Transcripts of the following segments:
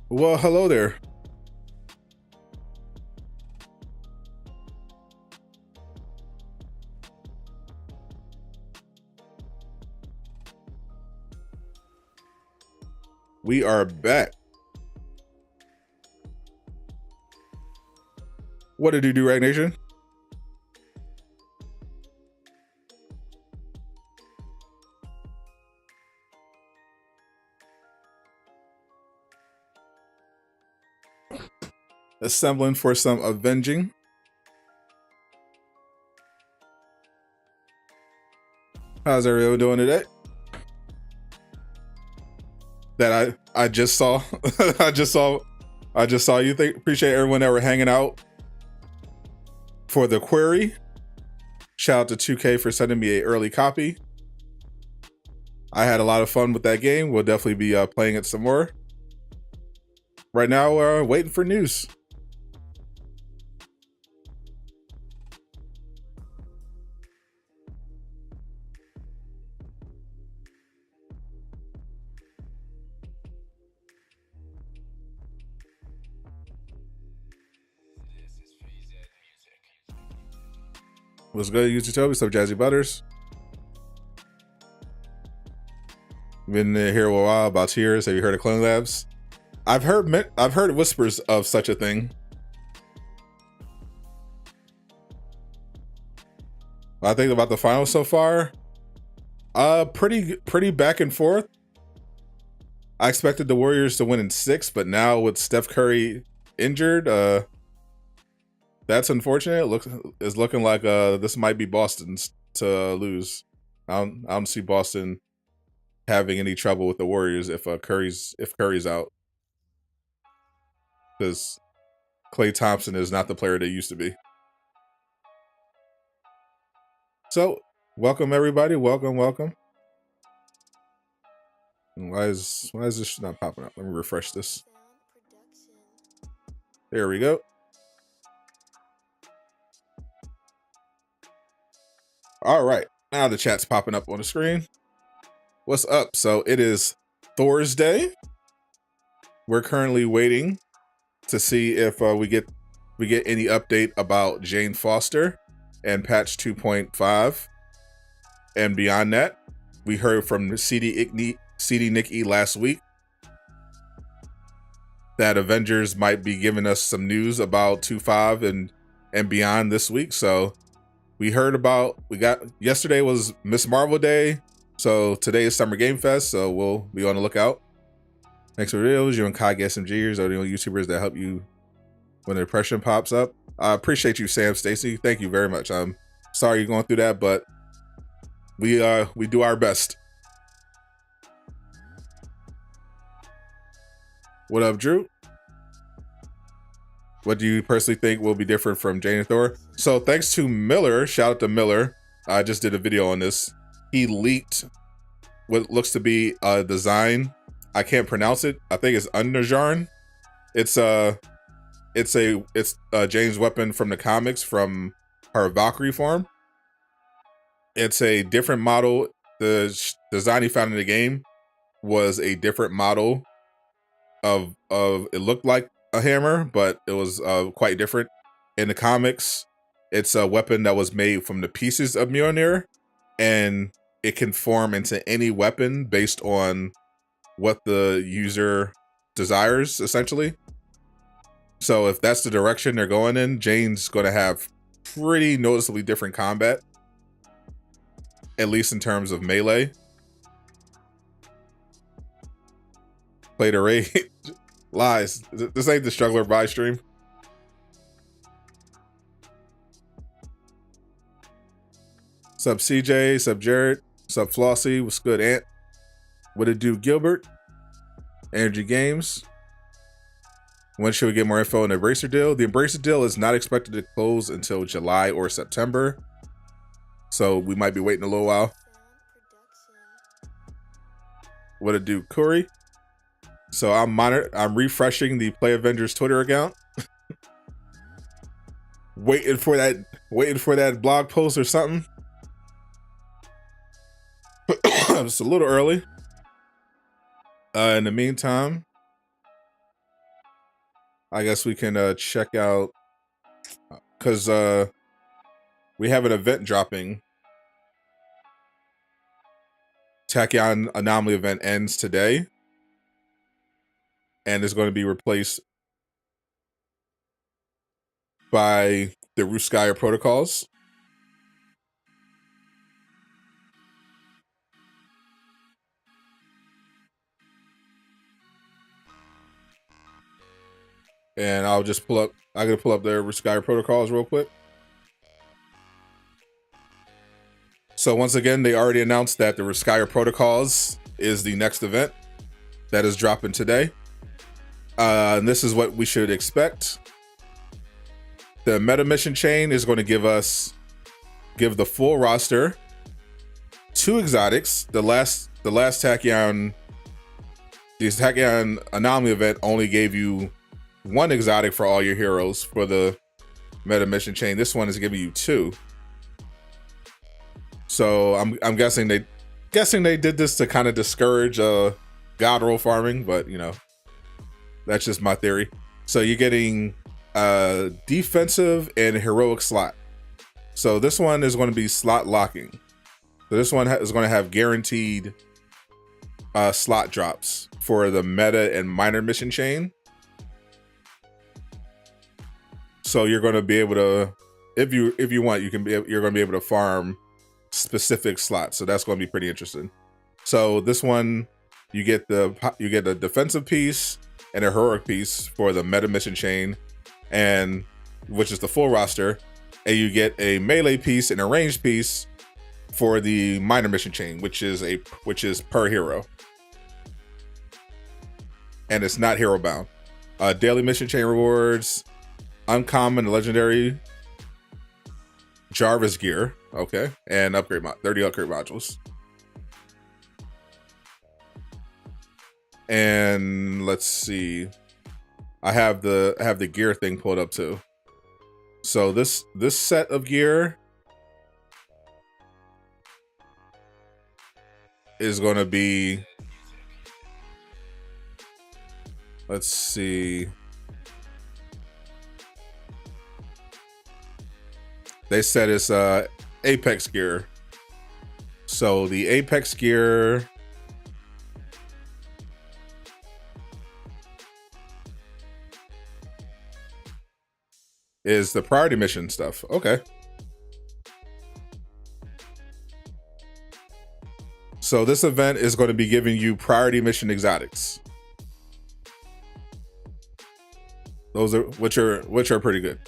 Well, hello there. We are back. What did you do, Rag Nation? Assembling for some avenging. How's everyone doing today? That I just saw. I just saw you. Appreciate everyone that were hanging out for the query. Shout out to 2K for sending me an early copy. I had a lot of fun with that game. We'll definitely be playing it some more. Right now, we're waiting for news. What's good, YouTube Toby? What's up, Jazzy Butters? Been here a while about tears. Have you heard of Clone Labs? I've heard whispers of such a thing. I think about the finals so far. Pretty back and forth. I expected the Warriors to win in 6, but now with Steph Curry injured, that's unfortunate. It's looking like this might be Boston's to lose. I don't see Boston having any trouble with the Warriors if Curry's out, because Klay Thompson is not the player they used to be. So, welcome everybody. Welcome. Why is this not popping up? Let me refresh this. There we go. All right, now the chat's popping up on the screen. What's up? So it is Thor's Day. We're currently waiting to see if we get any update about Jane Foster and patch 2.5. And beyond that, we heard from CD Nick E last week that Avengers might be giving us some news about 2.5 and beyond this week. So yesterday was Miss Marvel Day, so today is Summer Game Fest, so we'll be on the lookout. Thanks for videos. You and MKIceAndFire are the only YouTubers that help you when the depression pops up. I appreciate you, Sam Stacy. Thank you very much. I'm sorry you're going through that, but we do our best. What up, Drew? What do you personally think will be different from Jane and Thor? So thanks to Miller, shout out to Miller. I just did a video on this. He leaked what looks to be a design. I can't pronounce it. I think it's Underjarn. It's Jane's weapon from the comics, from her Valkyrie form. It's a different model. The design he found in the game was a different model of it looked like a hammer, but it was quite different. In the comics, it's a weapon that was made from the pieces of Mjolnir, and it can form into any weapon based on what the user desires, essentially. So if that's the direction they're going in, Jane's going to have pretty noticeably different combat, at least in terms of melee. Play the raid. Lies. This ain't the Struggler buy stream. Sup CJ, sup Jared, sup Flossie, what's good, Ant? What it do, Gilbert? Energy Games. When should we get more info on the Embracer deal? The Embracer deal is not expected to close until July or September, so we might be waiting a little while. What it do, Curry? So I'm refreshing the Play Avengers Twitter account. waiting for that blog post or something. It's a little early. In the meantime, I guess we can check out, because we have an event dropping. Tachyon Anomaly event ends today and is going to be replaced by the Skyr protocols. And I'll just pull up, I'm going to pull up their Skyr protocols real quick. So once again, they already announced that the Skyr protocols is the next event that is dropping today. And this is what we should expect. The meta mission chain is going to give the full roster 2 exotics. The last Tachyon, the Tachyon Anomaly event only gave you 1 exotic for all your heroes for the meta mission chain. This one is giving you 2. So I'm guessing they did this to kind of discourage god roll farming, but you know, that's just my theory. So you're getting defensive and heroic slot. So this one is going to be slot locking. So this one is going to have guaranteed slot drops for the meta and minor mission chain. So you're going to be able to, if you want, you're going to be able to farm specific slots. So that's going to be pretty interesting. So this one, you get a defensive piece and a heroic piece for the meta mission chain, and which is the full roster, and you get a melee piece and a ranged piece for the minor mission chain, which is per hero, and it's not hero bound. Daily mission chain rewards, uncommon and legendary Jarvis gear, okay, and 30 upgrade modules. And let's see, I have the gear thing pulled up too. So this set of gear is going to be, let's see, they said it's Apex gear. So the Apex gear is the priority mission stuff. Okay. So this event is going to be giving you priority mission exotics. Those are which are pretty good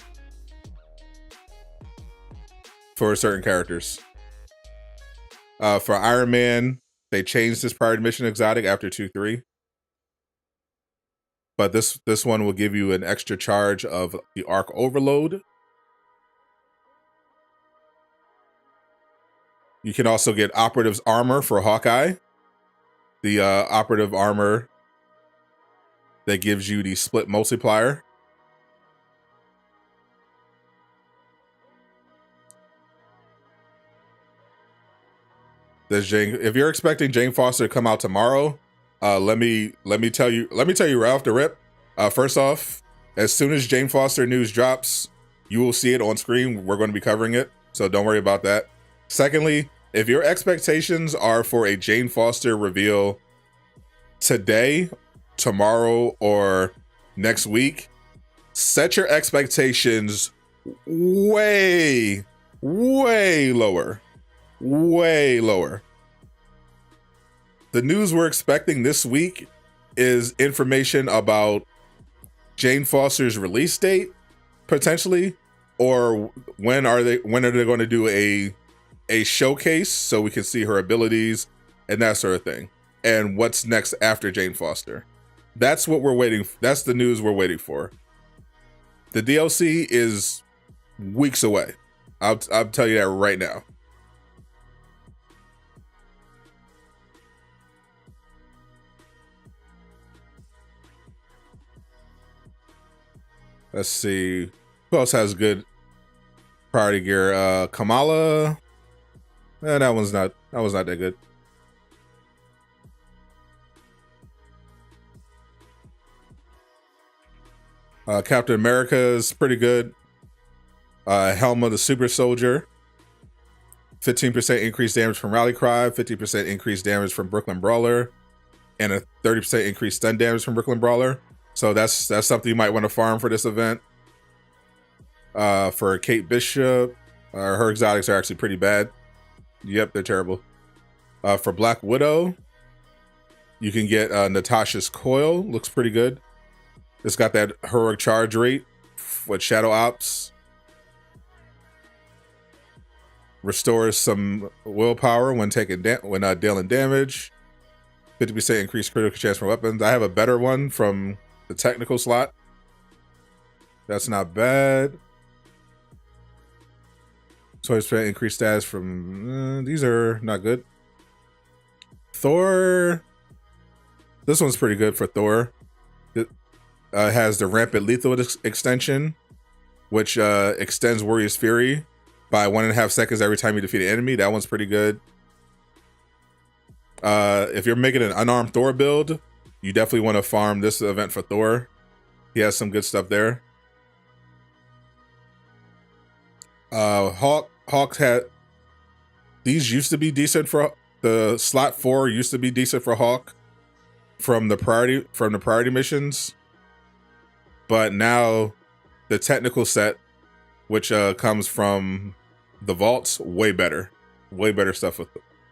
for certain characters. For Iron Man, they changed this priority mission exotic after 2-3. But this one will give you an extra charge of the Arc Overload. You can also get Operative's Armor for Hawkeye. The Operative Armor that gives you the split multiplier. If you're expecting Jane Foster to come out tomorrow, let me tell you right off the rip. First off, as soon as Jane Foster news drops, you will see it on screen. We're going to be covering it, so don't worry about that. Secondly, if your expectations are for a Jane Foster reveal today, tomorrow, or next week, set your expectations way lower. Way lower. The news we're expecting this week is information about Jane Foster's release date, potentially, or when are they going to do a showcase so we can see her abilities and that sort of thing, and what's next after Jane Foster. That's what we're waiting for. That's the news we're waiting for. The DLC is weeks away. I'll tell you that right now. Let's see. Who else has good priority gear? Kamala. That was not that good. Captain America is pretty good. Helm of the Super Soldier. 15% increased damage from Rally Cry, 50% increased damage from Brooklyn Brawler, and a 30% increased stun damage from Brooklyn Brawler. So that's something you might want to farm for this event. For Kate Bishop, her exotics are actually pretty bad. Yep, they're terrible. For Black Widow, you can get Natasha's Coil. Looks pretty good. It's got that heroic charge rate with Shadow Ops. Restores some willpower when dealing damage. 50% increased critical chance from weapons. I have a better one from the technical slot. That's not bad. 20% increased status from... these are not good. Thor... This one's pretty good for Thor. It has the Rampant Lethal extension, which extends Warrior's Fury by 1.5 seconds every time you defeat an enemy. That one's pretty good. If you're making an unarmed Thor build, you definitely want to farm this event for Thor. He has some good stuff there. Hawk had... These used to be decent for... The slot 4 used to be decent for Hawk from the priority missions. But now the technical set, which comes from the vaults, way better stuff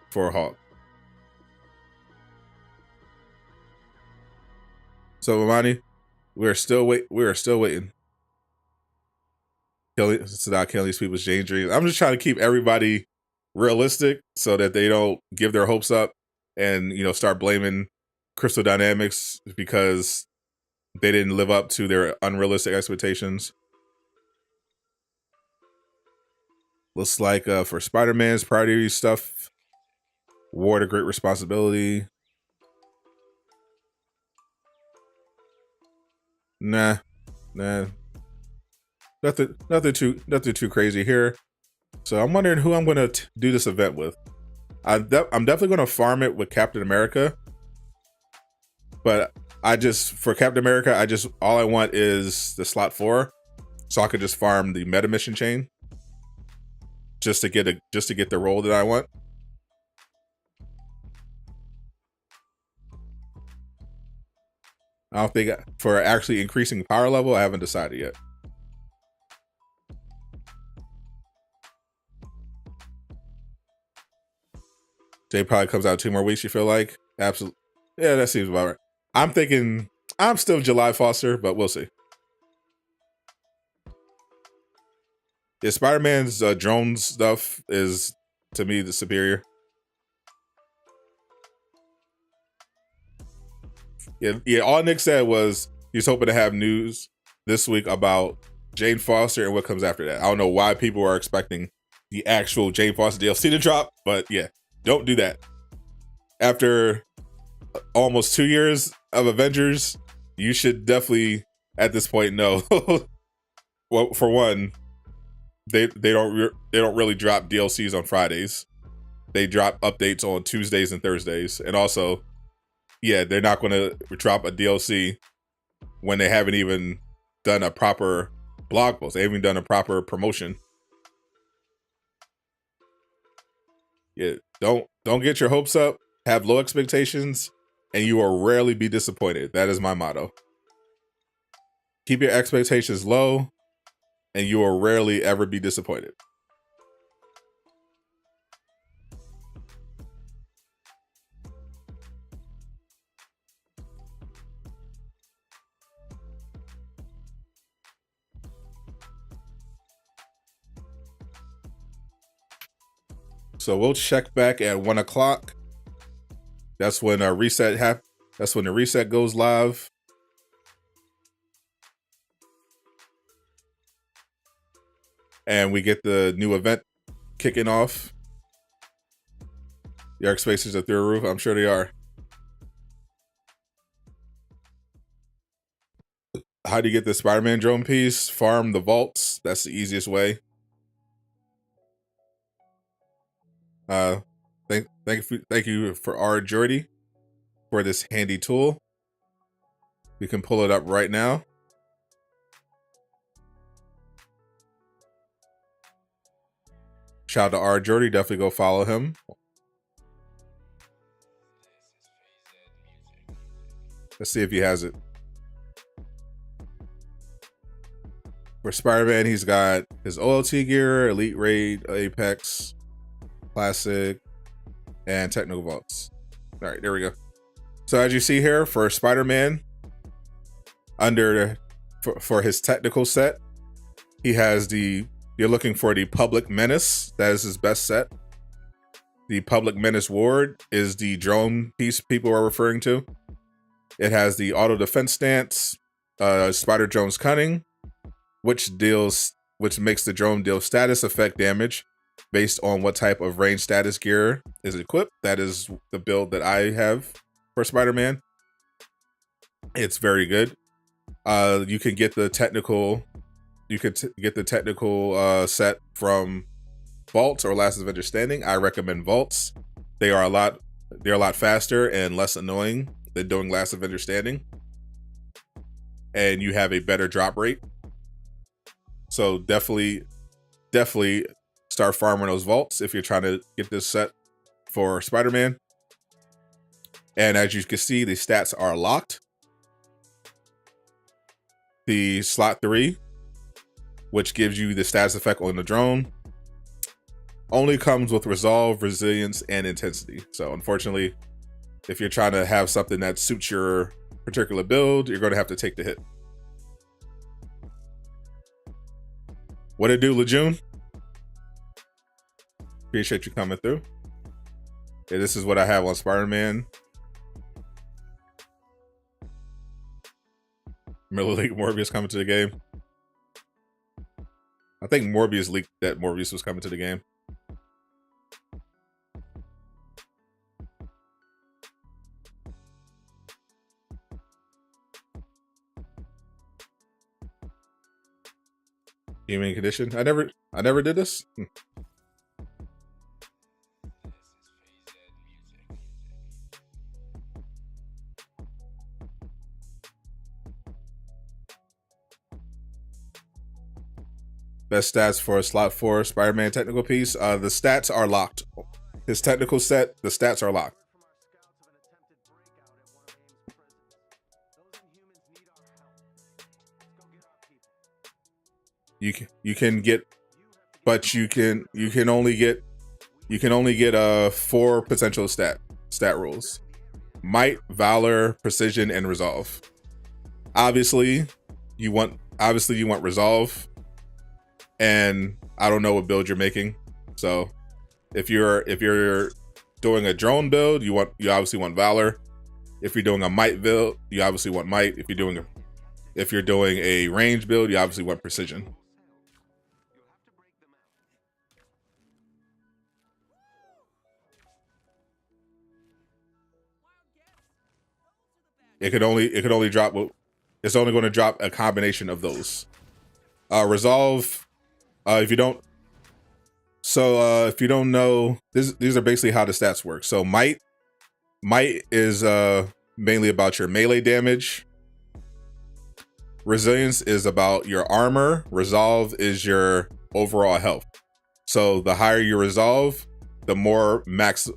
for Hawk. So Imani, we are still waiting. Sadot killing these people's Jane dreams. I'm just trying to keep everybody realistic so that they don't give their hopes up and start blaming Crystal Dynamics because they didn't live up to their unrealistic expectations. Looks like for Spider-Man's priority stuff, War to Great Responsibility. Nah. Nothing too crazy here. So I'm wondering who I'm going to do this event with. I'm definitely going to farm it with Captain America. But for Captain America, all I want is the slot 4, so I could just farm the meta mission chain, just to get the role that I want. I don't think for actually increasing power level, I haven't decided yet. Jay probably comes out 2 more weeks. You feel like? Absolutely. Yeah, that seems about right. I'm thinking I'm still July Foster, but we'll see. Yeah, Spider-Man's drone stuff is, to me, the superior. Yeah. All Nick said was he's hoping to have news this week about Jane Foster and what comes after that. I don't know why people are expecting the actual Jane Foster DLC to drop, but yeah, don't do that. After almost 2 years of Avengers, you should definitely at this point know. Well, for one, they don't really drop DLCs on Fridays. They drop updates on Tuesdays and Thursdays, and also, yeah, they're not going to drop a DLC when they haven't even done a proper blog post. They haven't even done a proper promotion. Yeah, don't get your hopes up. Have low expectations, and you will rarely be disappointed. That is my motto. Keep your expectations low, and you will rarely ever be disappointed. So we'll check back at 1 o'clock. That's when our reset That's when the reset goes live. And we get the new event kicking off. Your expectations are through the roof. I'm sure they are. How do you get the Spider-Man drone piece? Farm the vaults. That's the easiest way. Thank you for our Jordy for this handy tool. We can pull it up right now. Shout out to R. Jordy. Definitely go follow him. Let's see if he has it. For Spider-Man, he's got his OLT gear, Elite Raid, Apex, Classic, and Technical Vaults. All right, there we go. So as you see here, for Spider-Man, for his technical set, he has you're looking for the Public Menace. That is his best set. The Public Menace Ward is the drone piece people are referring to. It has the Auto Defense Stance, Spider Drone's Cunning, which makes the drone deal status effect damage based on what type of range status gear is equipped. That is the build that I have for Spider-Man. It's very good. You can get the technical. You could get the technical set from Vaults or Last Avenger Standing. I recommend Vaults. They're a lot faster and less annoying than doing Last Avenger Standing, and you have a better drop rate. So definitely start farming those Vaults if you're trying to get this set for Spider-Man. And as you can see, the stats are locked. The slot 3, which gives you the status effect on the drone, only comes with Resolve, Resilience, and Intensity. So unfortunately, if you're trying to have something that suits your particular build, you're going to have to take the hit. What it do, Laajune? Appreciate you coming through. Yeah, this is what I have on Spider-Man. Miller League Morbius coming to the game. I think Morbius leaked that Morbius was coming to the game. Human condition. I never did this. Best stats for slot 4 Spider-Man technical piece. The stats are locked. His technical set, the stats are locked. You can get, but you can only get 4 potential stat rules: Might, Valor, Precision, and Resolve. Obviously, you want Resolve, and I don't know what build you're making. So if you're doing a drone build, you obviously want Valor. If you're doing a Might build, you obviously want Might. If you're doing a range build, you obviously want Precision. It could only drop. It's only going to drop a combination of those. Resolve. If you don't know, these are basically how the stats work. So Might is mainly about your melee damage. Resilience is about your armor. Resolve is your overall health. So the higher your Resolve, the more max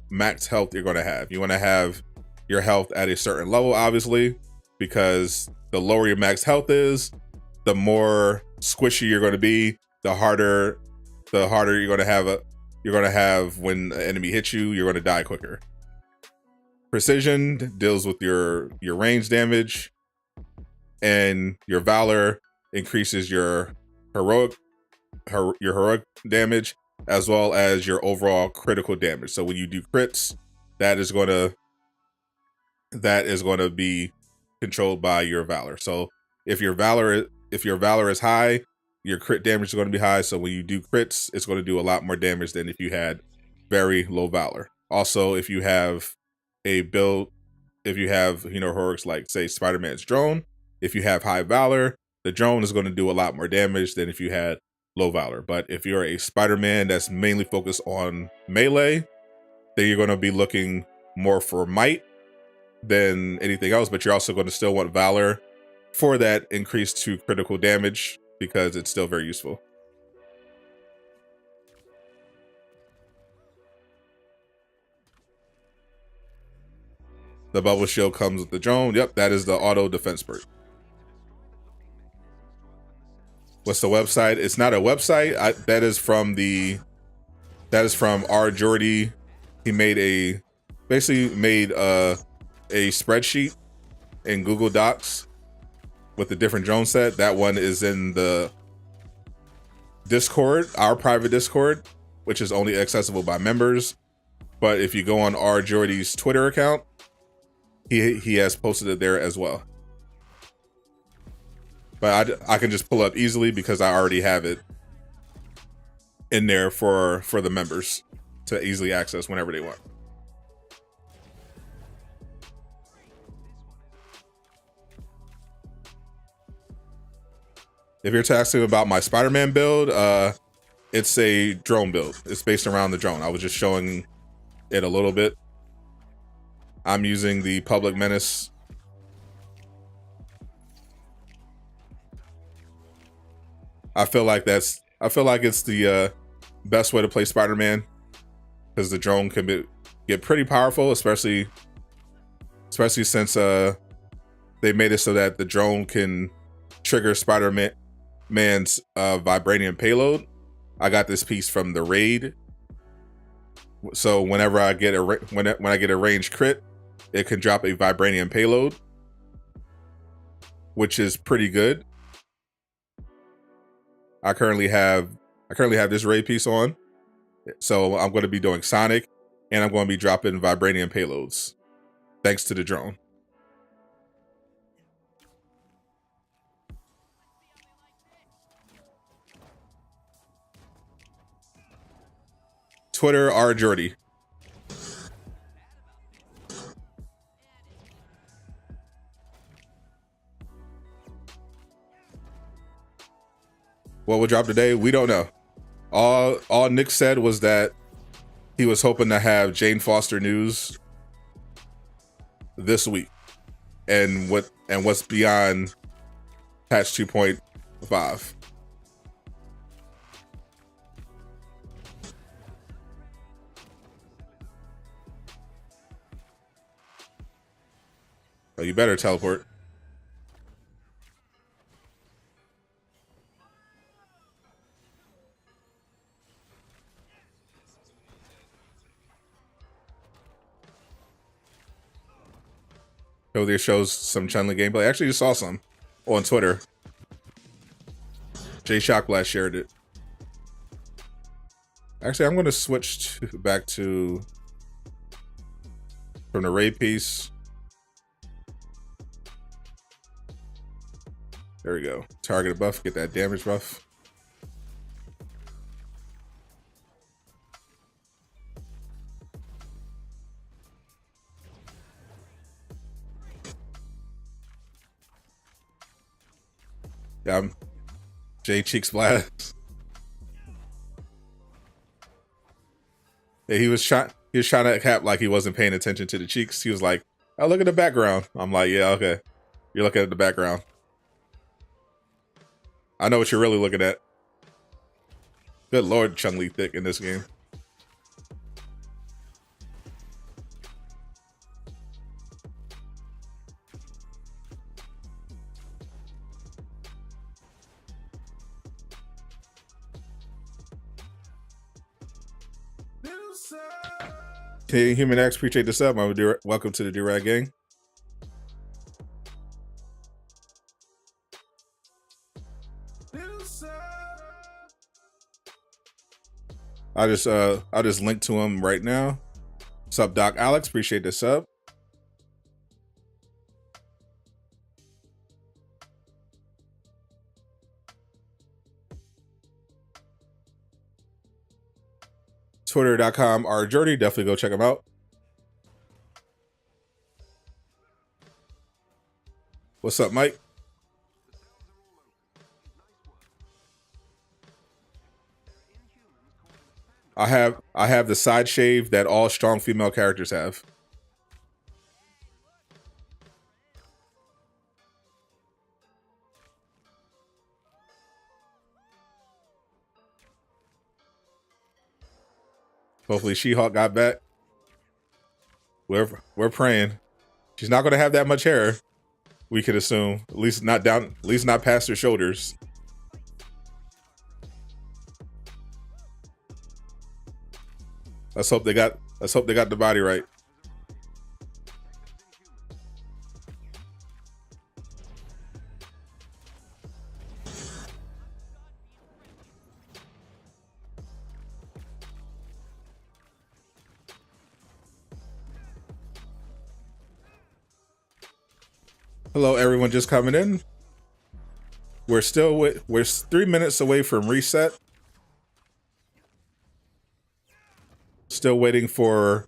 health you're going to have. You want to have your health at a certain level, obviously, because the lower your max health is, the more squishy you're going to be, the harder you're going to have when an enemy hits you. You're going to die quicker. Precision deals with your range damage, and your Valor increases your heroic damage as well as your overall critical damage. So when you do crits, that is going to be controlled by your Valor. So if your Valor is high, your crit damage is going to be high. So when you do crits, it's going to do a lot more damage than if you had very low Valor. Also, if you have heroics like, say, Spider-Man's drone, if you have high Valor, the drone is going to do a lot more damage than if you had low Valor. But if you're a Spider-Man that's mainly focused on melee, then you're going to be looking more for Might than anything else, but you're also going to still want Valor for that increase to critical damage because it's still very useful. The bubble shield comes with the drone. Yep, that is the auto defense perk. What's the website? It's not a website. That is from R. Jordy. He basically made a spreadsheet in Google Docs with the different drone set. That one is in the Discord, our private Discord, which is only accessible by members. But if you go on R. Jordy's Twitter account, he has posted it there as well. But I can just pull up easily because I already have it in there for the members to easily access whenever they want. If you're asking about my Spider-Man build, it's a drone build. It's based around the drone. I was just showing it a little bit. I'm using the Public Menace. I feel like it's the best way to play Spider-Man because the drone can get pretty powerful, especially since they made it so that the drone can trigger Spider-Man's vibranium payload. I got this piece from the raid, so whenever I get when I get a ranged crit, it can drop a vibranium payload, which is pretty good. I currently have this raid piece on, so I'm going to be doing Sonic, and I'm going to be dropping vibranium payloads, thanks to the drone. Twitter, R. Jordy. What will drop today? We don't know. All Nick said was that he was hoping to have Jane Foster news this week, and what's beyond patch 2.5. Oh, you better teleport. There shows some Chun-Li gameplay. I actually just saw some on Twitter. Jay Shockblast shared it. Actually, I'm going to switch back to from the raid piece. There we go. Target buff, get that damage buff. Yeah, Jay Cheeks Blast. Yeah, he was trying to cap like he wasn't paying attention to the cheeks. He was like, "Oh, look at the background." I'm like, "Yeah, okay. You're looking at the background. I know what you're really looking at." Good lord, Chun-Li thick in this game. Hey, Human X, appreciate the sub. Welcome to the D-Rag gang. I just linked to him right now. Sub Doc Alex, appreciate the sub. Twitter.com rjordy, definitely go check him out. What's up, Mike? I have the side shave that all strong female characters have. Hopefully She-Hulk got back. We're praying. She's not going to have that much hair. We could assume, at least not down, at least not past her shoulders. Let's hope they got the body right. Hello, everyone just coming in. We're 3 minutes away from reset. Still waiting for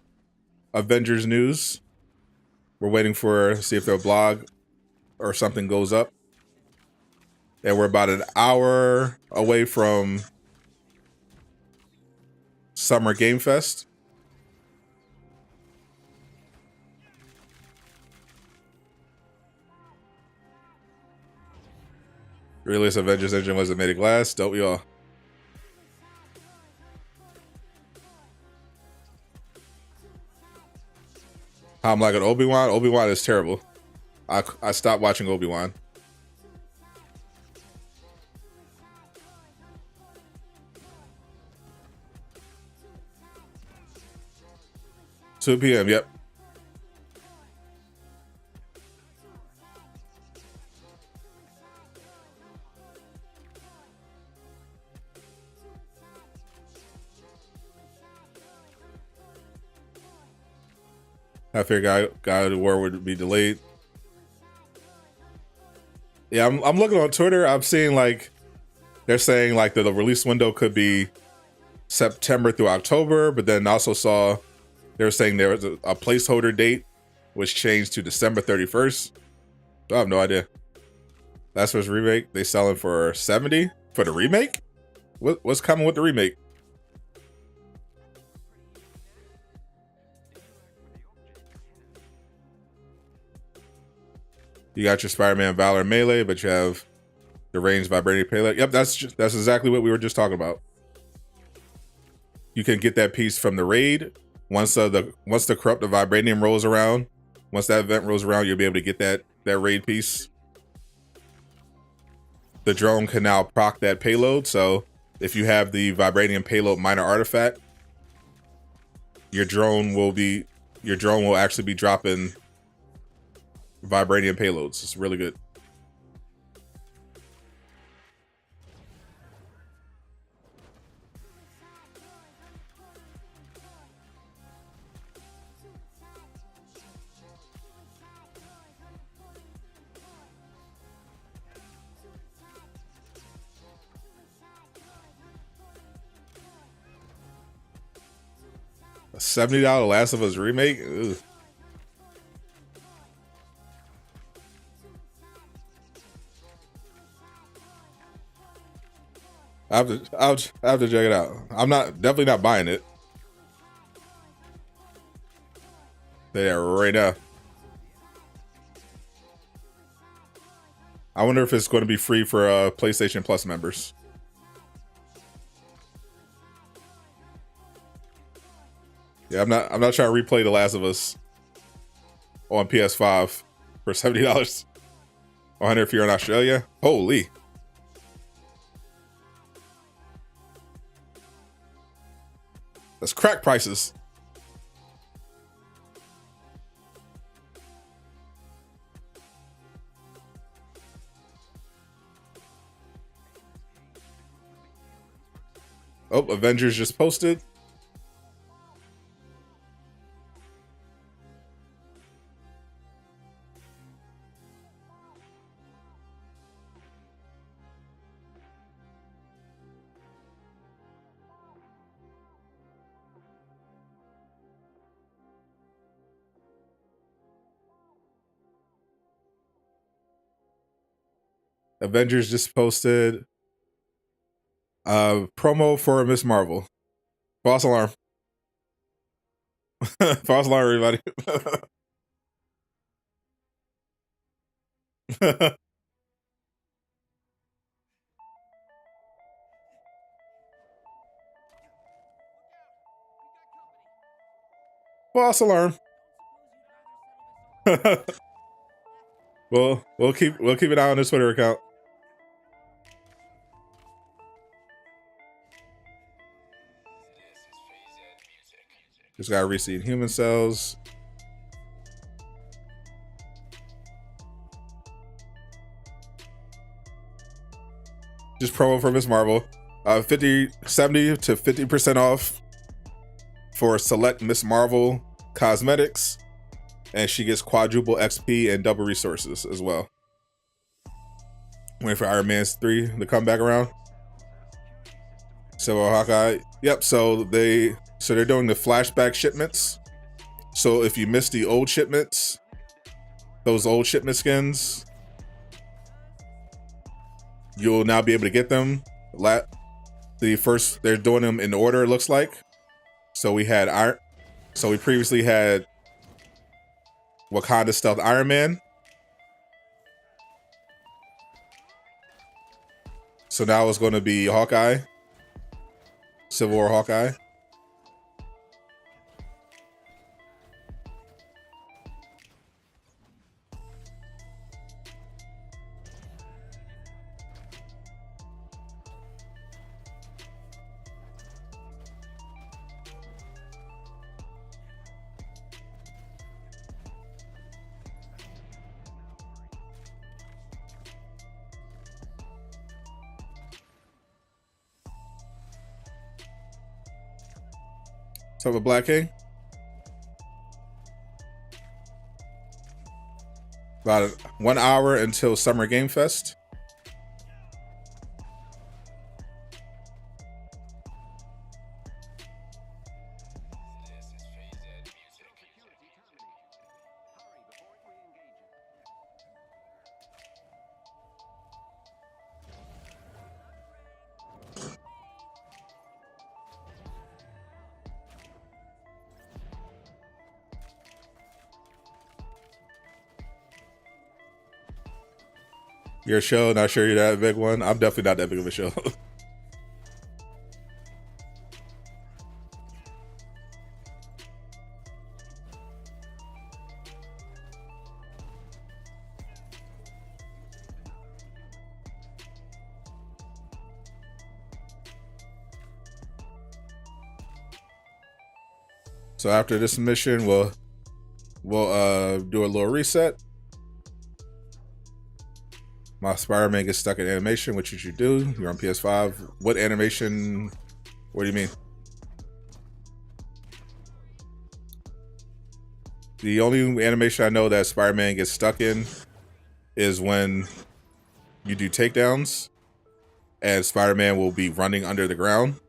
Avengers news. We're waiting for see if their blog or something goes up. And we're about an hour away from Summer Game Fest. Release Avengers engine wasn't made of glass, don't we all? I'm like an Obi-Wan. Obi-Wan is terrible. I stopped watching Obi-Wan. $2 p.m. Yep. I figured God of the War would be delayed. Yeah, I'm looking on Twitter. I'm seeing like they're saying like the release window could be September through October, but then also saw they were saying there was a placeholder date which changed to December 31st. I have no idea. Last of Us remake they selling for 70 for the remake. What's coming with the remake? You got your Spider-Man Valor melee, but you have the ranged vibrating payload. Yep, that's exactly what we were just talking about. You can get that piece from the raid. Once the corrupt the vibranium rolls around, once that event rolls around, you'll be able to get that raid piece. The drone can now proc that payload. So if you have the vibranium payload minor artifact, your drone will actually be dropping vibranium payloads. It's really good. A $70 Last of Us remake? Ugh. I have to check it out. I'm definitely not buying it. There right now. I wonder if it's going to be free for PlayStation Plus members. Yeah, I'm not trying to replay The Last of Us on PS5 for $70. I wonder if you're in Australia. Holy. That's crack prices. Oh, Avengers just posted. Avengers just posted promo for Miss Marvel. False alarm. False alarm, everybody. False alarm. we'll keep an eye on his Twitter account. Just got reseed human cells. Just promo for Miss Marvel. 70 to 50% off for select Miss Marvel cosmetics. And she gets quadruple XP and double resources as well. Waiting for Iron Man 3 to come back around. So Hawkeye. Yep, so they're doing the flashback shipments. So if you missed the old shipments, those old shipment skins, you'll now be able to get them. They're doing them in order, it looks like. So we previously had Wakanda Stealth Iron Man. So now it's going to be Hawkeye. Civil War Hawkeye. So the Black King. About 1 hour until Summer Game Fest. Your show, not sure you're that big one. I'm definitely not that big of a show. So after this mission, we'll do a little reset. My Spider-Man gets stuck in animation, which you should do. You're on PS5. What animation? What do you mean? The only animation I know that Spider-Man gets stuck in is when you do takedowns and Spider-Man will be running under the ground.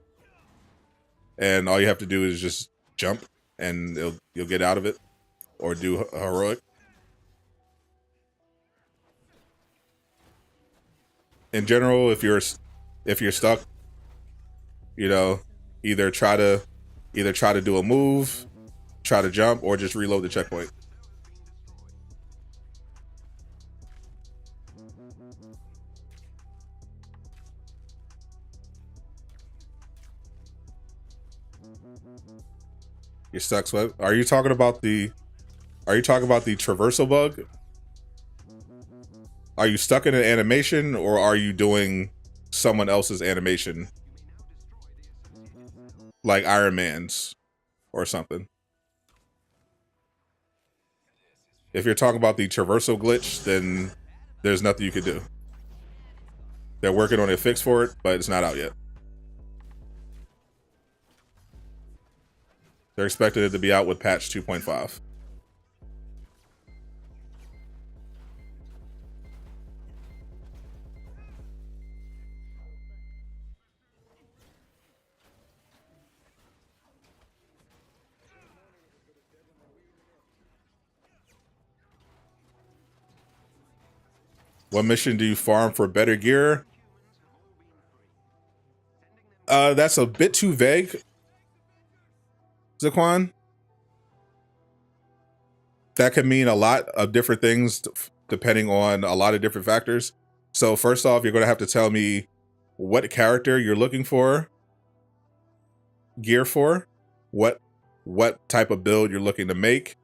And all you have to do is just jump and you'll get out of it or do a heroic. In general, if you're stuck, you know, either try to do a move, try to jump, or just reload the checkpoint. You're stuck, Sweat. Are you talking about the traversal bug? Are you stuck in an animation, or are you doing someone else's animation? Like Iron Man's or something. If you're talking about the traversal glitch, then there's nothing you could do. They're working on a fix for it, but it's not out yet. They're expecting it to be out with patch 2.5. What mission do you farm for better gear? That's a bit too vague, Zaquan. That could mean a lot of different things depending on a lot of different factors. So first off, you're going to have to tell me what character you're looking for gear for, what type of build you're looking to make,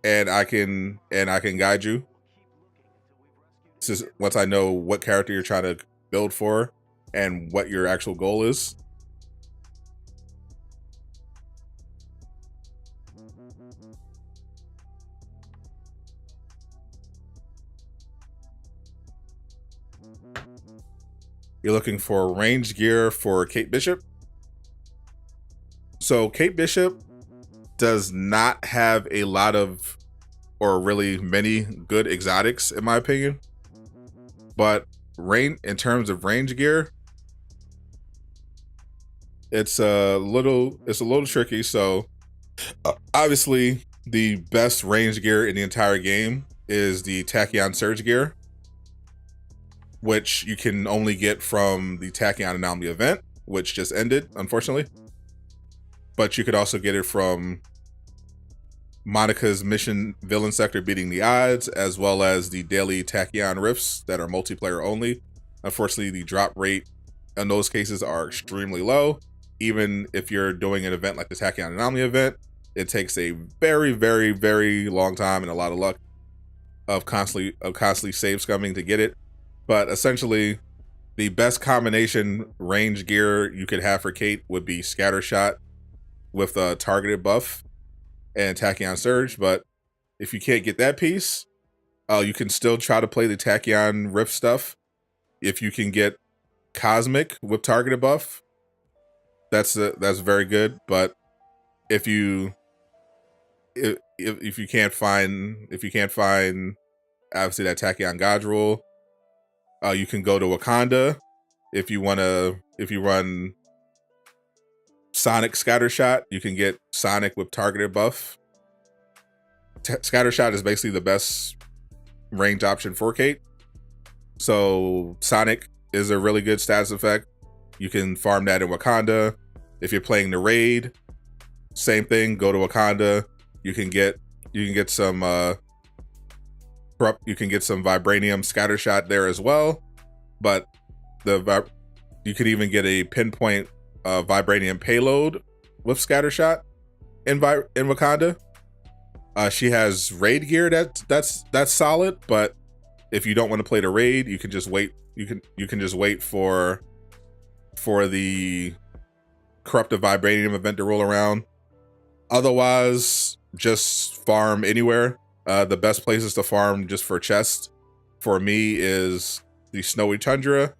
and I can guide you. This is once I know what character you're trying to build for and what your actual goal is. You're looking for range gear for Kate Bishop. So Kate Bishop does not have a lot of, or really many good exotics in my opinion. But in terms of range gear, it's a little tricky. So obviously the best range gear in the entire game is the Tachyon Surge gear, which you can only get from the Tachyon Anomaly event, which just ended, unfortunately. But you could also get it from Monica's mission villain sector beating the odds, as well as the daily Tachyon rifts that are multiplayer only. Unfortunately, the drop rate in those cases are extremely low. Even if you're doing an event like the Tachyon Anomaly event, it takes a very, very, very long time and a lot of luck of constantly save scumming to get it. But essentially, the best combination range gear you could have for Kate would be Scatter Shot with a targeted buff and Tachyon Surge. But if you can't get that piece, you can still try to play the Tachyon Rift stuff. If you can get Cosmic with targeted buff, that's very good. But if you can't find obviously that Tachyon God rule, you can go to Wakanda. If you run Sonic Scatter Shot, you can get Sonic with targeted buff. Scatter Shot is basically the best range option for Kate. So Sonic is a really good status effect. You can farm that in Wakanda. If you're playing the raid, same thing, go to Wakanda. You can get some Vibranium Scatter Shot there as well. But you could even get a pinpoint Vibranium payload with Scatter Shot in Wakanda. She has raid gear that's solid, but if you don't want to play the raid, you can just wait. You can just wait for the corruptive Vibranium event to roll around. Otherwise, just farm anywhere. The best places to farm just for chest for me is the Snowy Tundra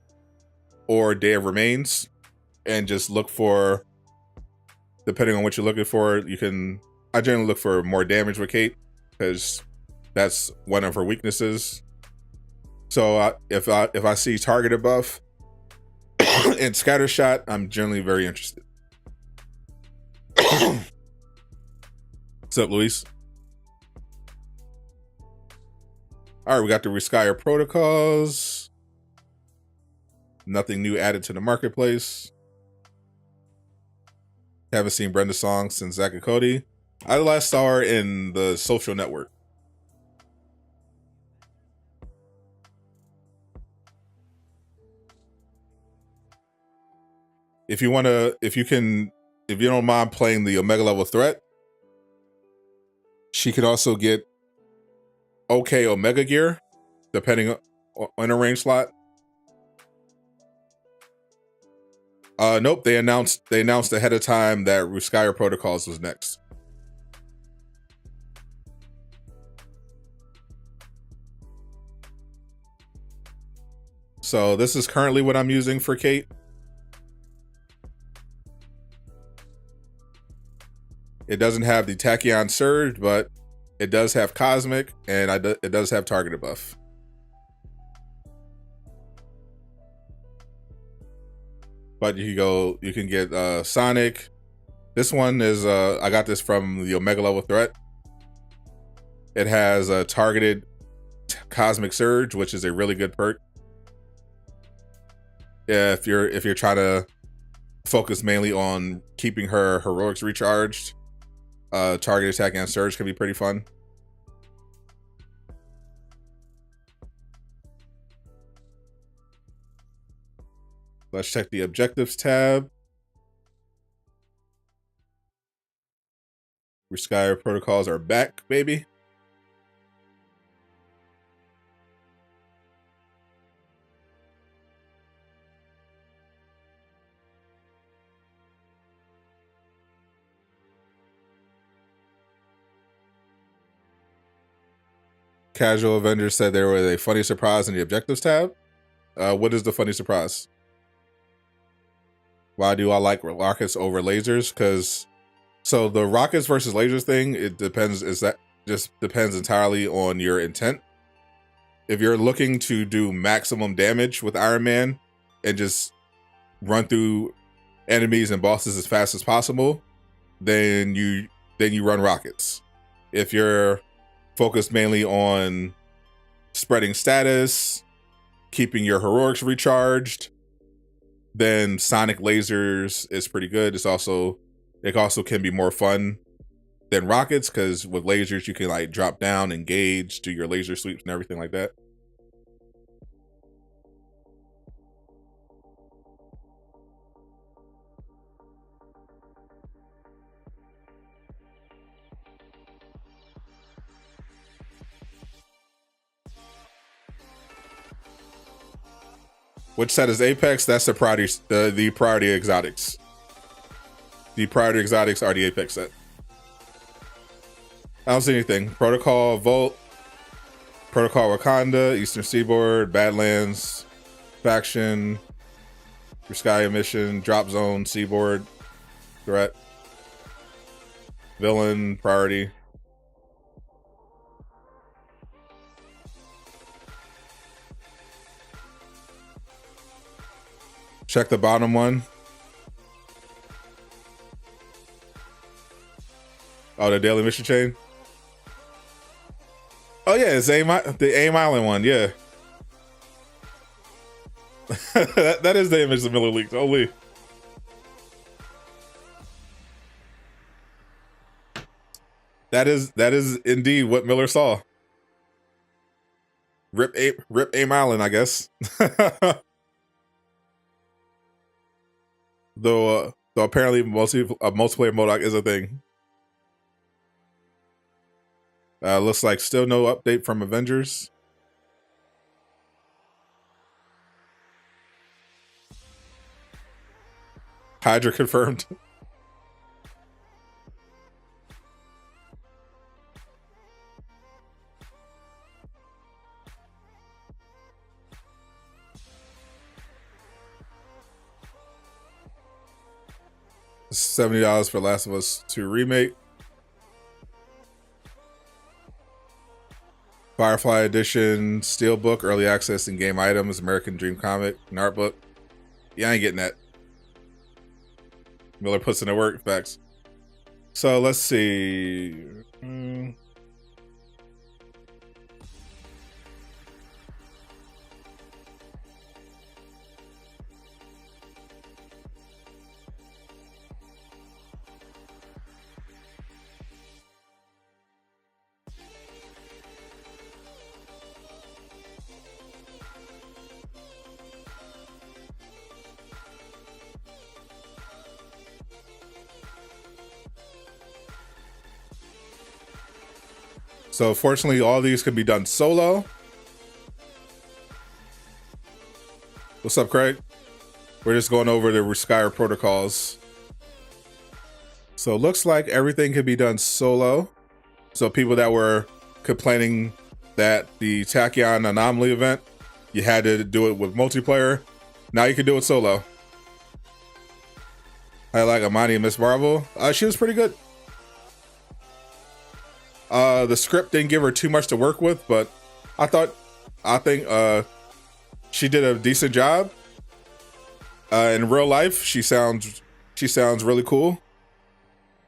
or Day of Remains, and just look for, depending on what you're looking for, I generally look for more damage with Kate because that's one of her weaknesses. So if I see targeted buff and Scatter Shot, I'm generally very interested. What's up, Luis? All right, we got the Skyr protocols. Nothing new added to the marketplace. Haven't seen Brenda's song since Zack and Cody. I last saw her in the Social Network. If you don't mind playing the Omega level threat, she could also get okay Omega gear, depending on a range slot. Nope, they announced ahead of time that Skyr Protocols was next. So this is currently what I'm using for Kate. It doesn't have the Tachyon Surge, but it does have Cosmic, and it does have targeted buff. But you can get Sonic. This one is I got this from the Omega level threat. It has a targeted Cosmic Surge, which is a really good perk. If you're trying to focus mainly on keeping her heroics recharged, target attack and surge can be pretty fun. Let's check the objectives tab. Skyr protocols are back, baby. Casual Avengers said there was a funny surprise in the objectives tab. What is the funny surprise? Why do I like rockets over lasers? Because so the rockets versus lasers thing, it depends. Is that just depends entirely on your intent. If you're looking to do maximum damage with Iron Man and just run through enemies and bosses as fast as possible, then you run rockets. If you're focused mainly on spreading status, keeping your heroics recharged, then sonic lasers is pretty good. It also can be more fun than rockets, because with lasers you can like drop down, engage, do your laser sweeps and everything like that. Which set is Apex? That's the priority exotics. The priority exotics are the Apex set. I don't see anything. Protocol Volt, Protocol Wakanda, Eastern Seaboard, Badlands, Faction, your Sky Mission, Drop Zone, Seaboard, Threat, Villain, Priority. Check the bottom one. Oh, the daily mission chain. Oh yeah, it's the AIM Island one. Yeah, that is the image the Miller leaked. Holy. That is indeed what Miller saw. Rip AIM Island, I guess. Though apparently multiplayer mode is a thing. Looks like still no update from Avengers. Hydra confirmed. $70 for Last of Us 2 remake. Firefly Edition, Steelbook, Early Access and Game Items, American Dream Comic, and Art Book. Yeah, I ain't getting that. Miller puts in the work, facts. So let's see. So fortunately, all these can be done solo. What's up, Craig? We're just going over the Skyr protocols. So it looks like everything can be done solo. So people that were complaining that the Tachyon Anomaly event, you had to do it with multiplayer. Now you can do it solo. I like Amani and Miss Marvel. She was pretty good. The script didn't give her too much to work with, but I think she did a decent job. In real life, she sounds really cool.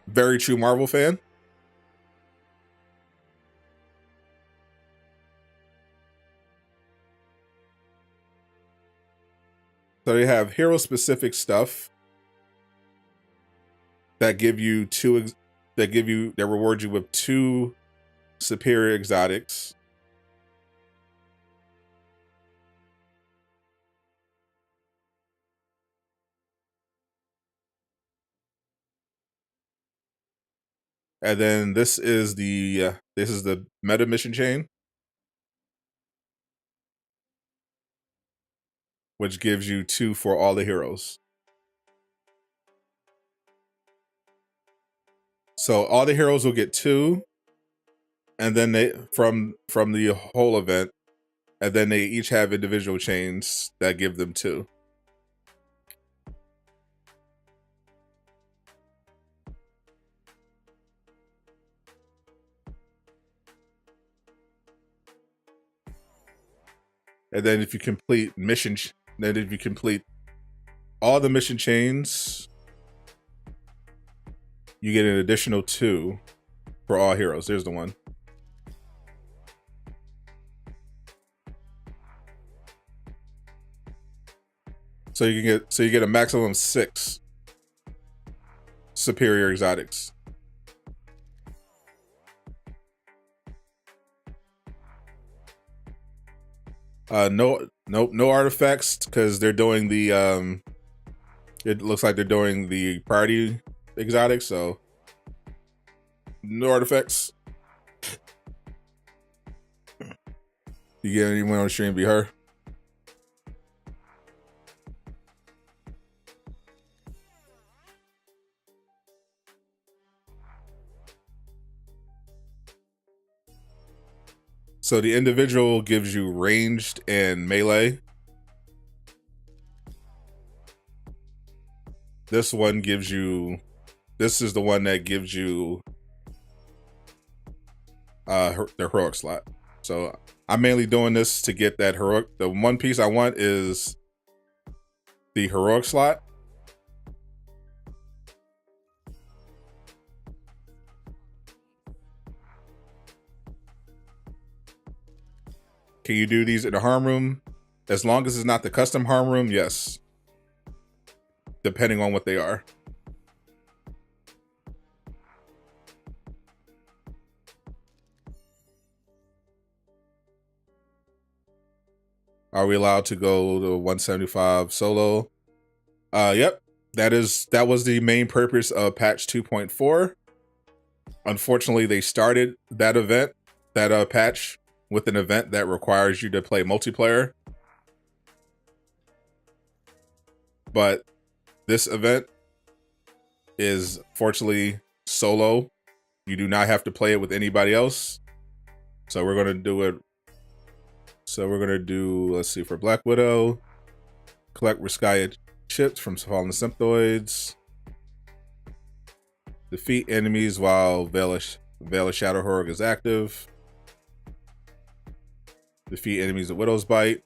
Very true Marvel fan. So they have hero specific stuff that reward you with 2 superior exotics. And then this is the meta mission chain, which gives you 2 for all the heroes. So all the heroes will get 2. and then they from the whole event, and then they each have individual chains that give them 2. And then if you complete all the mission chains, you get an additional 2 for all heroes. There's the one. So you get a maximum 6 superior exotics. No artifacts, because they're doing the it looks like they're doing the priority exotic, so no artifacts. You get anyone on the stream be her? So the individual gives you ranged and melee. This one gives you, this is the one that gives you the heroic slot. So I'm mainly doing this to get that heroic. The one piece I want is the heroic slot. Can you do these in the harm room? As long as it's not the custom harm room, yes. Depending on what they are. Are we allowed to go to 175 solo? Yep. That was the main purpose of patch 2.4. Unfortunately, they started that event, that patch, with an event that requires you to play multiplayer. But this event is fortunately solo. You do not have to play it with anybody else. So we're going to do it. So we're going to do, let's see, for Black Widow, collect Riskaya chips from fallen symptoids. Defeat enemies while Veil of Shadow Horror is active. Defeat enemies with Widow's Bite.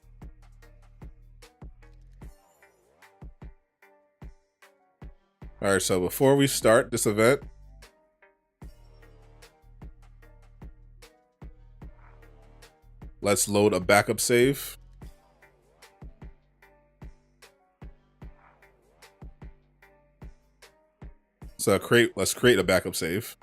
All right, so before we start this event, let's load a backup save. So let's create a backup save.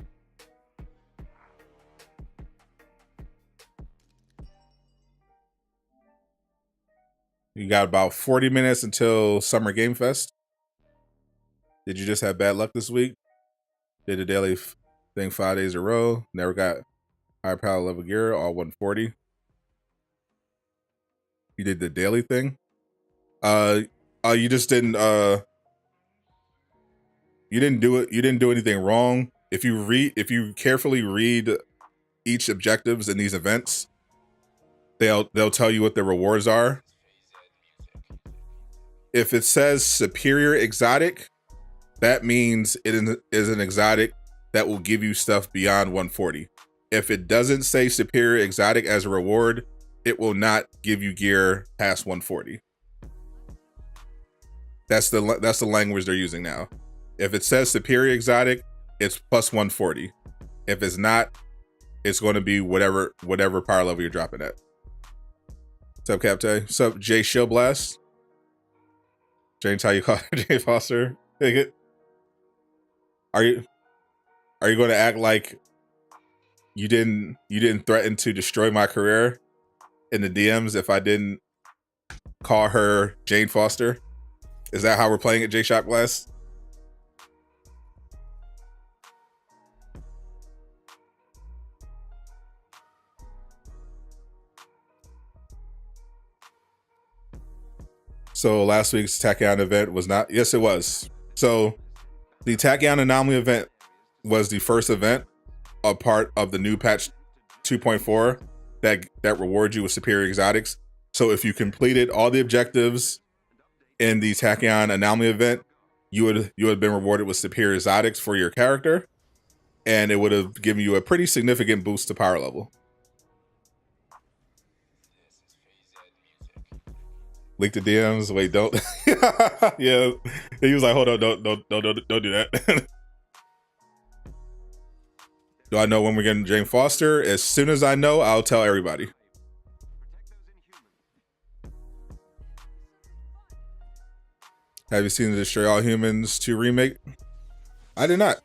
You got about 40 minutes until Summer Game Fest. Did you just have bad luck this week? Did the daily thing 5 days in a row. Never got higher power level gear, all 140. You did the daily thing? You just didn't you didn't do it, you didn't do anything wrong. If you carefully read each objectives in these events, they'll tell you what the rewards are. If it says superior exotic, that means it is an exotic that will give you stuff beyond 140. If it doesn't say superior exotic as a reward, it will not give you gear past 140. That's the language they're using now. If it says superior exotic, it's plus 140. If it's not, it's going to be whatever power level you're dropping at. What's up, Captain? What's up, Jay Shieldblast? James, how you call it? Jay Foster? Take it. Are you going to act like you didn't threaten to destroy my career in the DMs if I didn't call her Jane Foster? Is that how we're playing it, Jay Shotglass? So last week's Tachyon event was not, yes, it was. So the Tachyon Anomaly event was the first event, a part of the new patch 2.4 that rewards you with superior exotics. So if you completed all the objectives in the Tachyon Anomaly event, you would have been rewarded with superior exotics for your character, and it would have given you a pretty significant boost to power level. Leak the DMs. Wait, don't. Yeah, he was like, "Hold on, don't do that." Do I know when we're getting Jane Foster? As soon as I know, I'll tell everybody. Have you seen the Destroy All Humans 2 remake? I did not.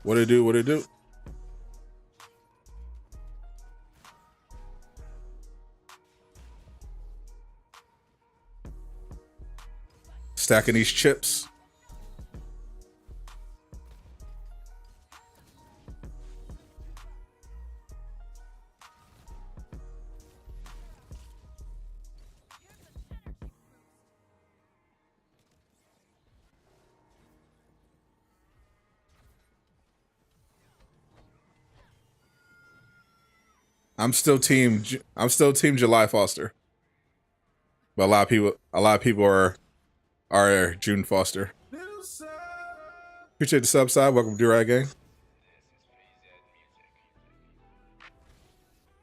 What it do? What it do? Stacking these chips. I'm still team July Foster, but a lot of people are June Foster. Appreciate the sub side. Welcome to Do-Rag Gang.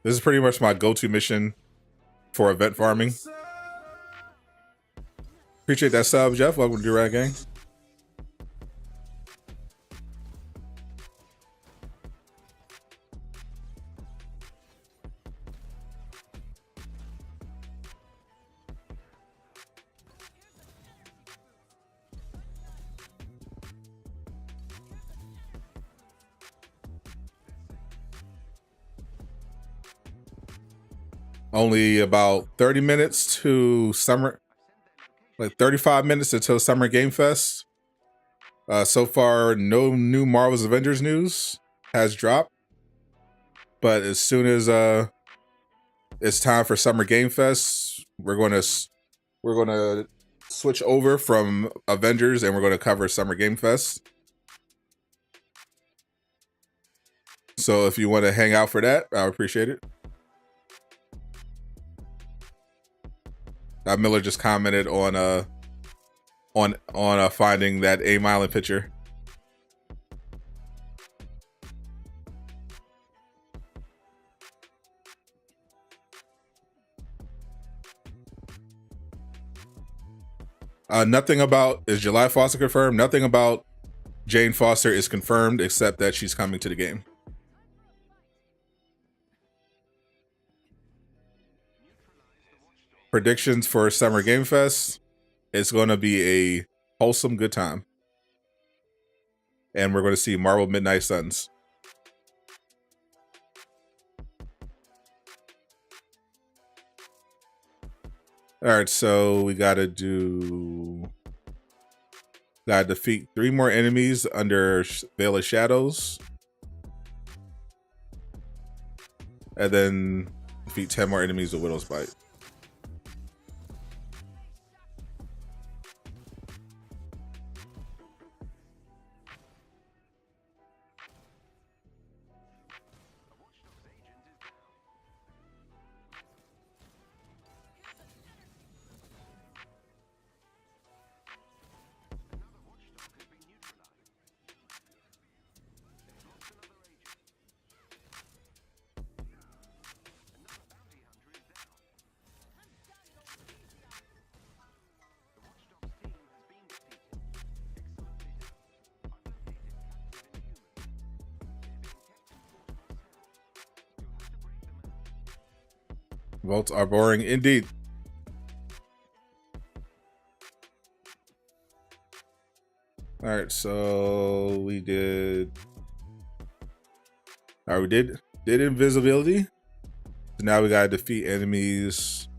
This is pretty much my go-to mission for event farming. Appreciate that sub, Jeff. Welcome to Do-Rag Gang. Only about 30 minutes to summer, like 35 minutes until Summer Game Fest. So far, no new Marvel's Avengers news has dropped. But as soon as it's time for Summer Game Fest, we're gonna switch over from Avengers and we're gonna cover Summer Game Fest. So if you want to hang out for that, I appreciate it. Miller just commented on finding that AIM Island picture. Nothing about is July Foster confirmed. Nothing about Jane Foster is confirmed except that she's coming to the game. Predictions for Summer Game Fest. It's going to be a wholesome good time. And we're going to see Marvel Midnight Suns. All right, so we got to defeat 3 more enemies under Veil of Shadows. And then defeat 10 more enemies with Widow's Bite. Vaults are boring indeed. All right, so we did. All right, we did invisibility. So now we gotta defeat enemies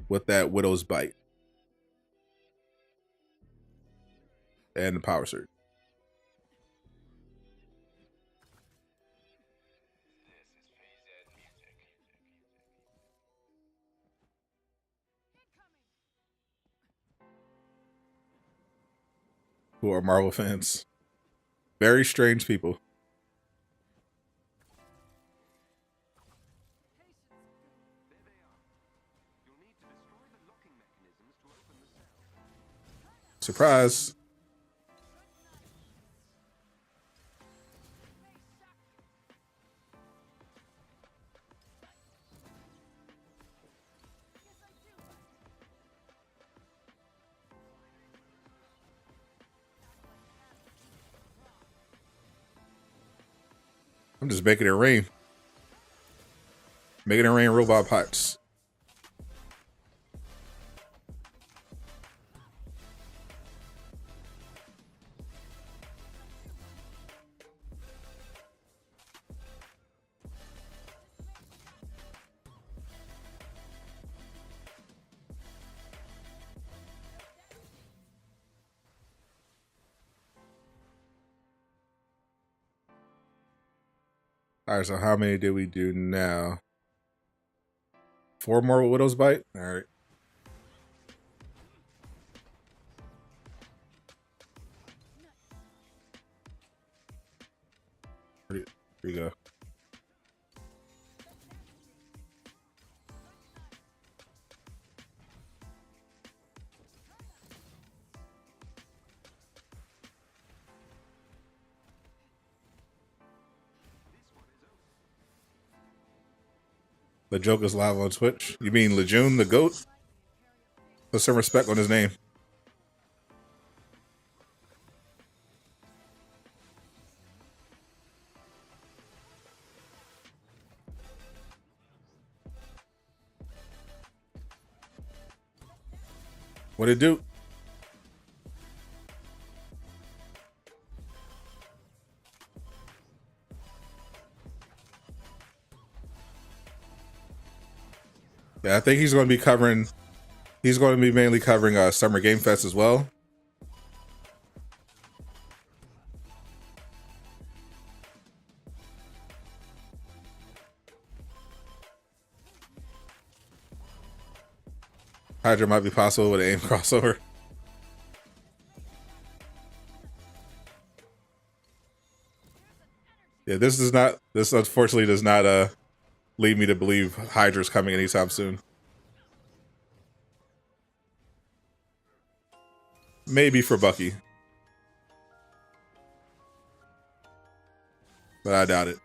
with that Widow's Bite. And the power surge. Who are Marvel fans? Very strange people. Surprise. I'm just making it rain. Making it rain robot parts. All right, so how many did we do now? 4 more Widow's Bite? All right. Here we go. The Joker's live on Twitch. You mean Laajune, the GOAT? Put some respect on his name. What it do? Yeah, I think he's going to be covering. He's going to be mainly covering Summer Game Fest as well. Hydra might be possible with an aim crossover. Yeah, this unfortunately does not lead me to believe Hydra's coming anytime soon. Maybe for Bucky. But I doubt it.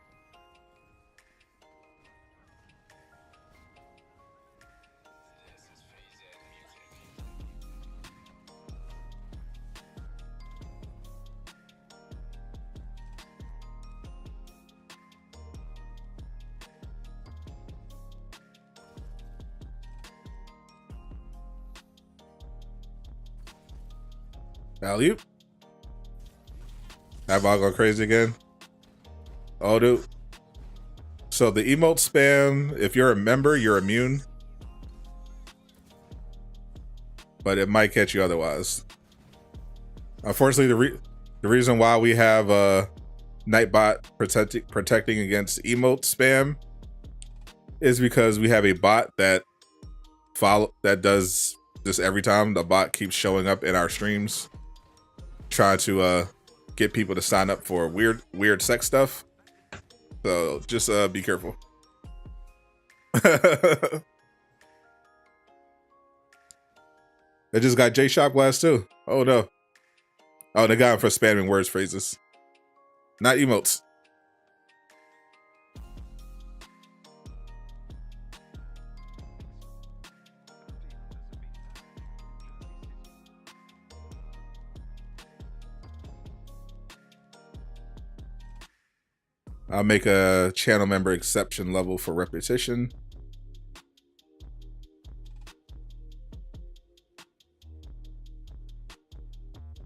Value. That ball go crazy again. Oh, dude. So the emote spam, if you're a member, you're immune. But it might catch you otherwise. Unfortunately, the reason why we have Nightbot protecting against emote spam is because we have a bot that does this every time. The bot keeps showing up in our streams, trying to get people to sign up for weird sex stuff. So just be careful. They just got J Shop Blast too. Oh no. Oh, they got him for spamming words phrases, not emotes. I'll make a channel member exception level for repetition.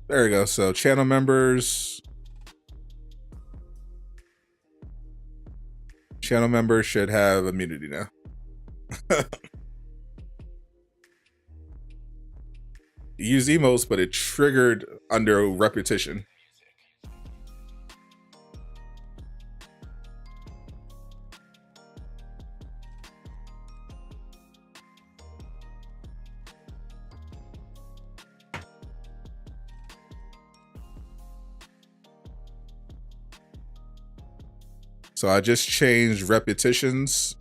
There we go. So channel members Channel members should have immunity now. Use emotes, but it triggered under repetition. So I just changed repetitions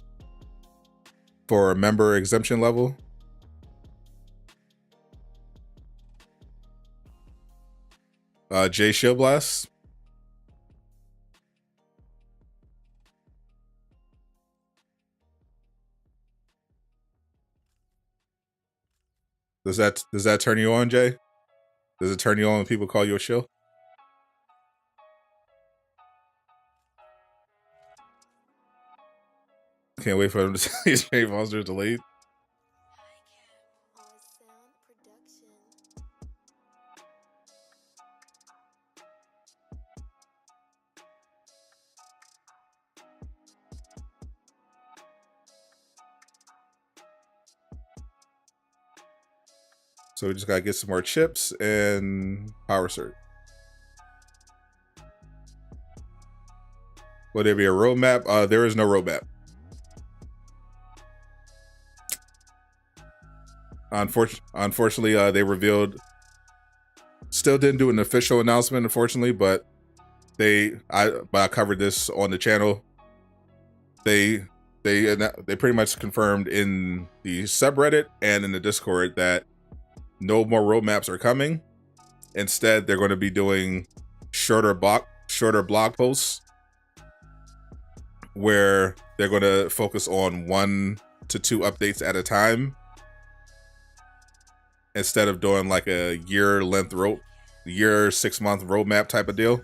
for a member exemption level. J Shield Blast. Does that turn you on, Jay? Does it turn you on when people call you a shill? Can't wait for them to see Straight Monsters delayed. So we just gotta get some more chips and power cert. Will there be a roadmap? There is no roadmap. Unfortunately, they revealed. Still didn't do an official announcement, unfortunately, but I covered this on the channel. They pretty much confirmed in the subreddit and in the Discord that no more roadmaps are coming. Instead, they're going to be doing shorter blog posts where they're going to focus on 1 to 2 updates at a time, instead of doing like a year 6-month roadmap type of deal.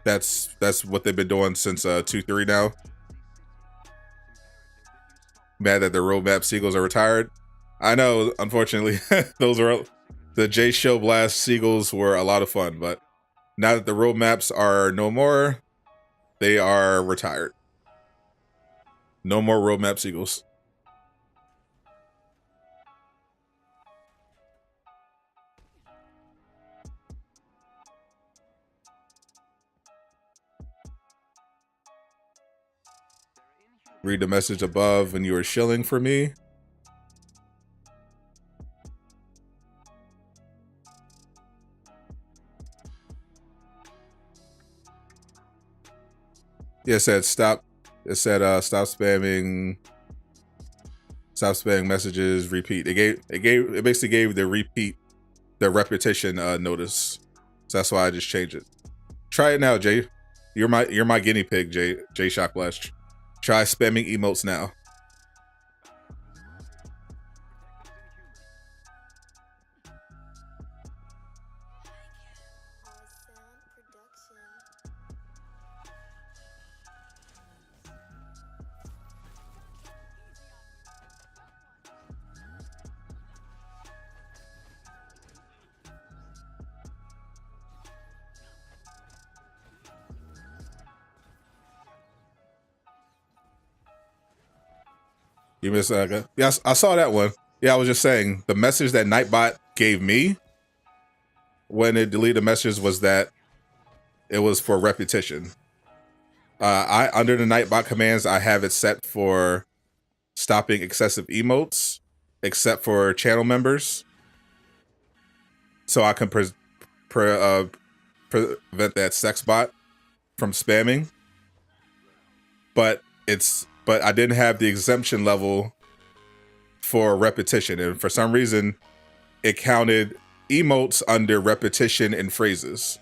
That's what they've been doing since 2.3 now. Mad that the roadmap seagulls are retired. I know, unfortunately, those are the J Shield Blast seagulls were a lot of fun, but now that the roadmaps are no more, they are retired. No more roadmap seagulls. Read the message above when you are shilling for me. Yeah, it said stop. It said stop spamming messages, repeat. It basically gave the repetition notice. So that's why I just changed it. Try it now, Jay. You're my guinea pig, Jay Shockblast. Try spamming emotes now. You missed that. Yes, I saw that one. Yeah, I was just saying the message that Nightbot gave me when it deleted the message was that it was for repetition. I under the Nightbot commands, I have it set for stopping excessive emotes, except for channel members, so I can prevent that sex bot from spamming. But I didn't have the exemption level for repetition, and for some reason it counted emotes under repetition and phrases,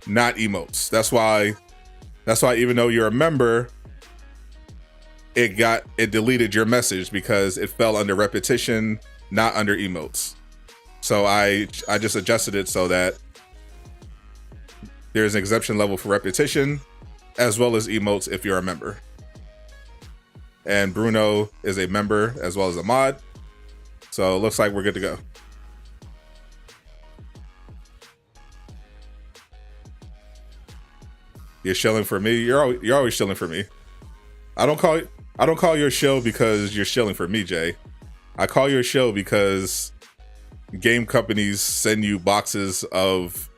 not emotes. That's why even though you're a member, it deleted your message because it fell under repetition, not under emotes. So I just adjusted it so that there's an exemption level for repetition as well as emotes if you're a member. And Bruno is a member as well as a mod. So it looks like we're good to go. You're shilling for me. You're always shilling for me. I don't call you a shill because you're shilling for me, Jay. I call you a shill because game companies send you boxes of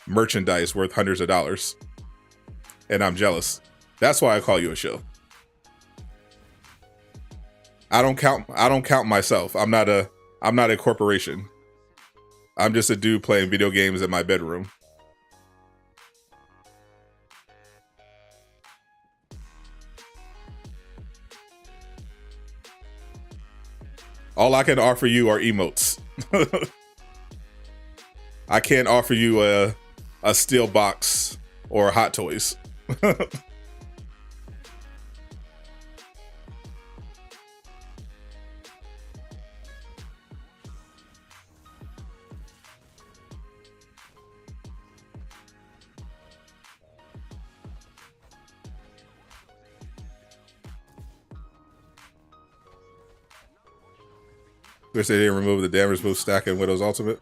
merchandise worth hundreds of dollars, and I'm jealous. That's why I call you a shill. I don't count myself. I'm not a corporation. I'm just a dude playing video games in my bedroom. All I can offer you are emotes. I can't offer you a steel box or Hot Toys. Wish they didn't remove the damage boost stack in Widow's Ultimate.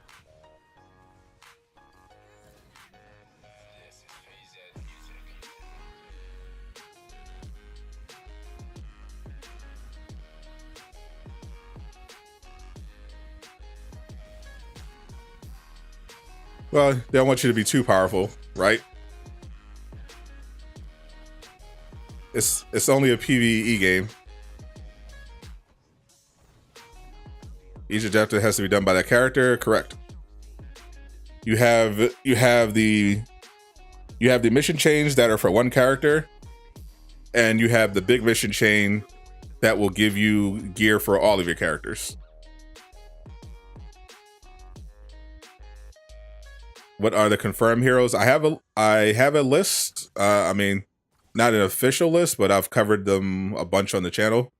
Well, they don't want you to be too powerful, right? It's only a PvE game. Each objective has to be done by that character. Correct. You have the mission chains that are for one character, and you have the big mission chain that will give you gear for all of your characters. What are the confirmed heroes? I have a list. I mean, not an official list, but I've covered them a bunch on the channel.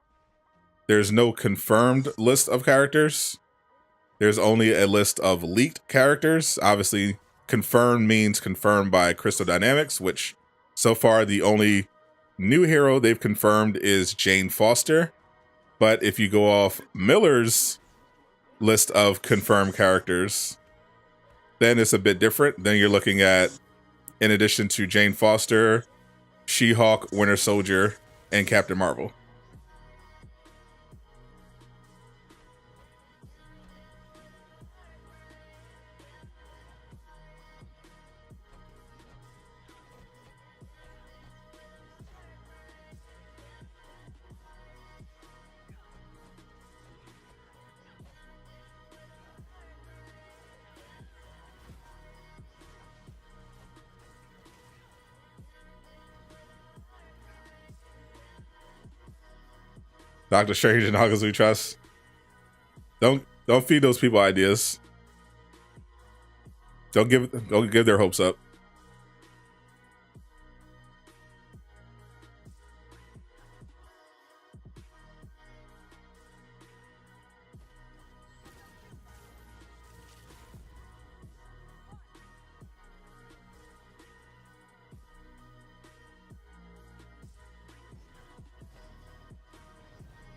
There's no confirmed list of characters. There's only a list of leaked characters. Obviously, confirmed means confirmed by Crystal Dynamics, which so far the only new hero they've confirmed is Jane Foster. But if you go off Miller's list of confirmed characters, then it's a bit different. Then you're looking at, in addition to Jane Foster, She-Hulk, Winter Soldier, and Captain Marvel. Doctor Strange and August we trust. Don't feed those people ideas. Don't give their hopes up.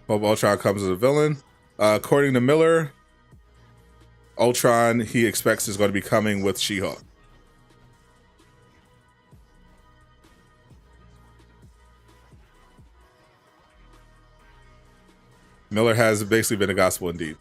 Hope Ultron comes as a villain. According to Miller, Ultron, he expects, is going to be coming with She-Hulk. Miller has basically been a gospel indeed.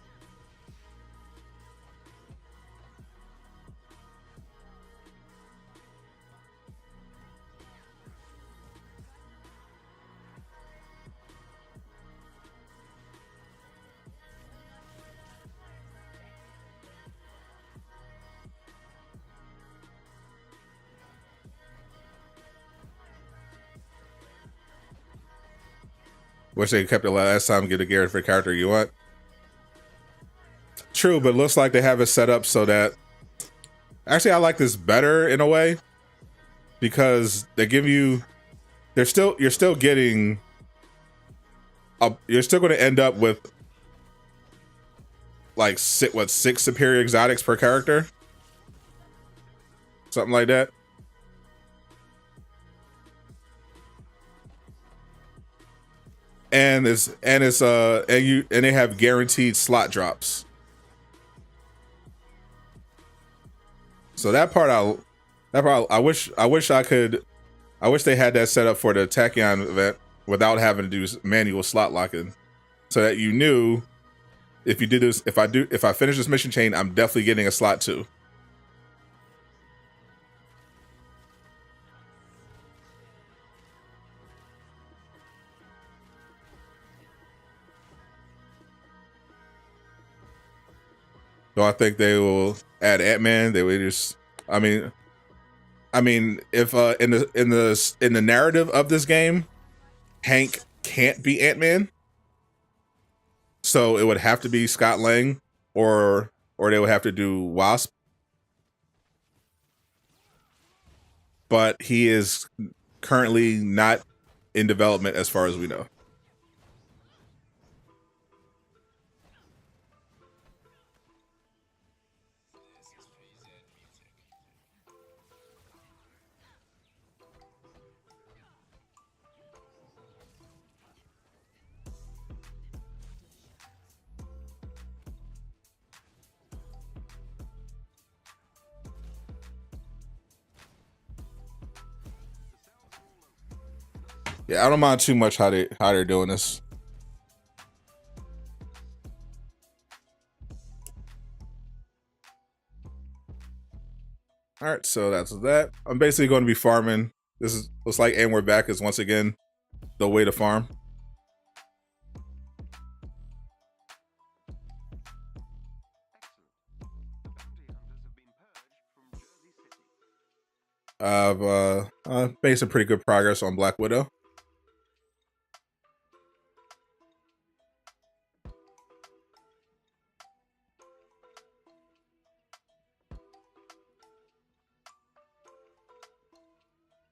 Wish they kept it last time, get a gear for a character you want. True, but it looks like they have it set up so that... Actually, I like this better in a way. Because they give you... You're still getting... You're still going to end up with... Like, 6 superior exotics per character? Something like that. And they have guaranteed slot drops. So I wish I I wish they had that set up for the Tachyon event without having to do manual slot locking, so that you knew if you did this, if I finish this mission chain, I'm definitely getting a slot 2. So I think they will add Ant-Man. They would just, I mean, if in the narrative of this game, Hank can't be Ant-Man, so it would have to be Scott Lang, or they would have to do Wasp. But he is currently not in development as far as we know. Yeah, I don't mind too much how they're doing this. All right, so that's that. I'm basically going to be farming. This looks like And We're Back is once again the way to farm. I've made some pretty good progress on Black Widow.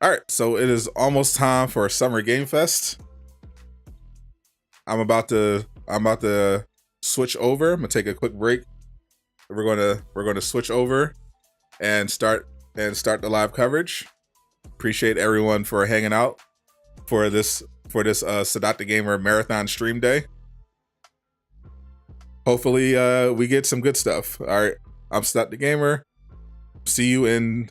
All right, so it is almost time for Summer Game Fest. I'm about to switch over. I'm gonna take a quick break. We're gonna switch over and start the live coverage. Appreciate everyone for hanging out for this Sadot the Gamer marathon stream day. Hopefully we get some good stuff. All right, I'm Sadot the Gamer. See you in